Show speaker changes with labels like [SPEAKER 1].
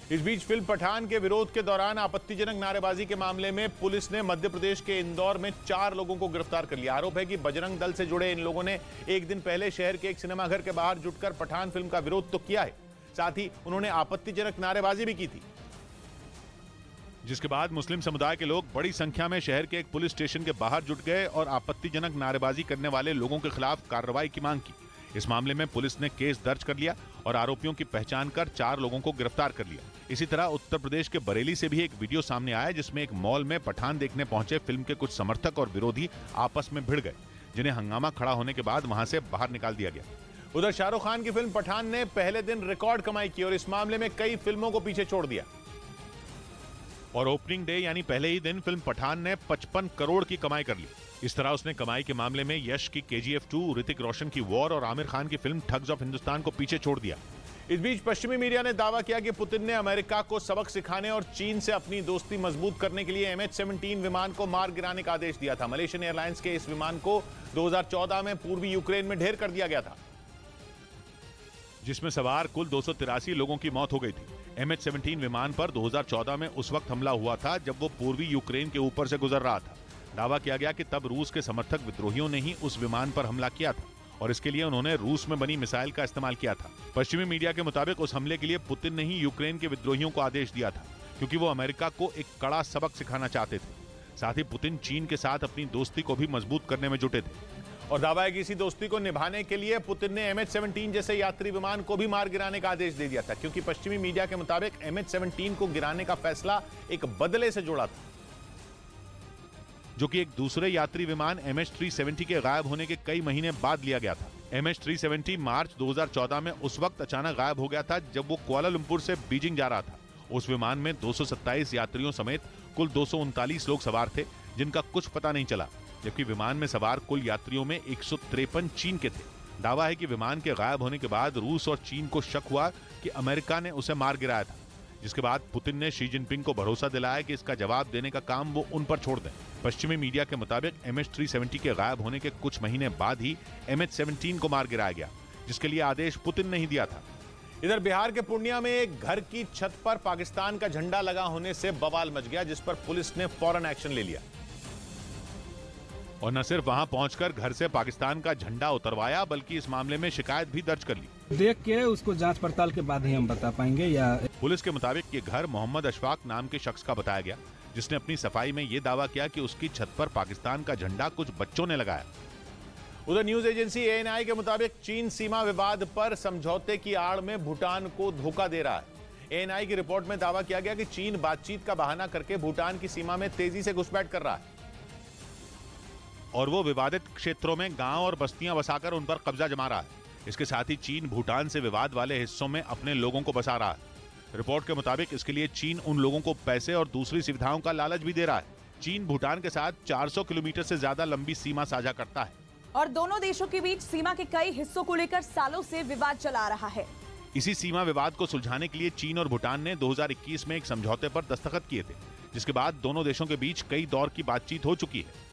[SPEAKER 1] इस बीच फिल्म पठान के विरोध के दौरान आपत्तिजनक नारेबाजी के मामले में पुलिस ने मध्य प्रदेश के इंदौर में 4 लोगों को गिरफ्तार कर लिया। आरोप है कि बजरंग दल से जुड़े इन लोगों ने एक दिन पहले शहर के एक सिनेमाघर के बाहर जुटकर पठान फिल्म का विरोध तो किया है, साथ ही उन्होंने आपत्तिजनक नारेबाजी भी की थी, जिसके बाद मुस्लिम समुदाय के लोग बड़ी संख्या में शहर के एक पुलिस स्टेशन के बाहर जुट गए और आपत्तिजनक नारेबाजी करने वाले लोगों के खिलाफ कार्रवाई की मांग की। इस मामले में पुलिस ने केस दर्ज कर लिया और आरोपियों की पहचान कर 4 लोगों को गिरफ्तार कर लिया। इसी तरह उत्तर प्रदेश के बरेली से भी एक वीडियो सामने आया जिसमें एक मॉल में पठान देखने पहुंचे फिल्म के कुछ समर्थक और विरोधी आपस में भिड़ गए, जिन्हें हंगामा खड़ा होने के बाद वहां से बाहर निकाल दिया गया। उधर शाहरुख खान की फिल्म पठान ने पहले दिन रिकॉर्ड कमाई की और इस मामले में कई फिल्मों को पीछे छोड़ दिया और ओपनिंग डे यानी पहले ही दिन फिल्म पठान ने 55 करोड़ की कमाई कर ली। इस तरह उसने कमाई के मामले में यश की KGF 2, ऋतिक रोशन की वॉर और आमिर खान की फिल्म ठग्स ऑफ हिंदुस्तान को पीछे छोड़ दिया। इस बीच पश्चिमी मीडिया ने दावा किया कि पुतिन ने अमेरिका को सबक सिखाने और चीन से अपनी दोस्ती मजबूत करने के लिए MH17 विमान को मार गिराने का आदेश दिया था। मलेशियन एयरलाइंस के इस विमान को 2014 में पूर्वी यूक्रेन में ढेर कर दिया गया था, जिसमें सवार कुल 283 लोगों की मौत हो गई थी। MH17 विमान पर 2014 में उस वक्त हमला हुआ था जब वो पूर्वी यूक्रेन के ऊपर से गुजर रहा था। दावा किया गया कि तब रूस के समर्थक विद्रोहियों ने ही उस विमान पर हमला किया था और इसके लिए उन्होंने रूस में बनी मिसाइल का इस्तेमाल किया था। पश्चिमी मीडिया के मुताबिक उस हमले के लिए पुतिन ने ही यूक्रेन के विद्रोहियों को आदेश दिया था, क्योंकि वो अमेरिका को एक कड़ा सबक सिखाना चाहते थे। साथ ही पुतिन चीन के साथ अपनी दोस्ती को भी मजबूत करने में जुटे थे और दावा है कि इसी दोस्ती को निभाने के लिए पुतिन ने MH17 जैसे यात्री विमान को भी मार गिराने का आदेश दे दिया था, क्योंकि पश्चिमी मीडिया के मुताबिक MH17 को गिराने का फैसला एक बदले से जुड़ा था, जो कि एक दूसरे यात्री विमान MH370 के गायब होने के कई महीने बाद लिया गया था। MH370 मार्च 2014 में उस वक्त अचानक गायब हो गया था जब वो कुआलालंपुर से बीजिंग जा रहा था। उस विमान में 227 यात्रियों समेत कुल 239 लोग सवार थे, जिनका कुछ पता नहीं चला, जबकि विमान में सवार कुल यात्रियों में 153 चीन के थे। दावा है कि विमान के गायब होने के बाद रूस और चीन को शक हुआ कि अमेरिका ने उसे मार गिराया था, जिसके बाद पुतिन ने शी जिनपिंग को भरोसा दिलाया कि इसका जवाब देने का काम वो उन पर छोड़ दें। पश्चिमी मीडिया के मुताबिक MH370 के गायब होने के कुछ महीने बाद ही MH17 को मार गिराया गया, जिसके लिए आदेश पुतिन ने ही दिया था। इधर बिहार के पूर्णिया में एक घर की छत पर पाकिस्तान का झंडा लगा होने से बवाल मच गया, जिस पर पुलिस ने फौरन एक्शन ले लिया और न सिर्फ वहां पहुंचकर घर से पाकिस्तान का झंडा उतरवाया, बल्कि इस मामले में शिकायत भी दर्ज कर ली।
[SPEAKER 2] देख के उसको जांच पड़ताल के बाद ही हम बता पाएंगे। या
[SPEAKER 1] पुलिस के मुताबिक ये घर मोहम्मद अशफाक नाम के शख्स का बताया गया, जिसने अपनी सफाई में ये दावा किया कि उसकी छत पर पाकिस्तान का झंडा कुछ बच्चों ने लगाया। उधर न्यूज एजेंसी ANI के मुताबिक चीन सीमा विवाद पर समझौते की आड़ में भूटान को धोखा दे रहा है। ANI की रिपोर्ट में दावा किया गया कि चीन बातचीत का बहाना करके भूटान की सीमा में तेजी से घुसपैठ कर रहा है और वो विवादित क्षेत्रों में गांव और बस्तियां बसाकर उन पर कब्जा जमा रहा है। इसके साथ ही चीन भूटान से विवाद वाले हिस्सों में अपने लोगों को बसा रहा है। रिपोर्ट के मुताबिक इसके लिए चीन उन लोगों को पैसे और दूसरी सुविधाओं का लालच भी दे रहा है। चीन भूटान के साथ 400 किलोमीटर से ज्यादा लंबी सीमा साझा करता है
[SPEAKER 3] और दोनों देशों के बीच सीमा के कई हिस्सों को लेकर सालों से विवाद चला रहा है।
[SPEAKER 1] इसी सीमा विवाद को सुलझाने के लिए चीन और भूटान ने 2021 में एक समझौते पर दस्तखत किए थे, जिसके बाद दोनों देशों के बीच कई दौर की बातचीत हो चुकी है।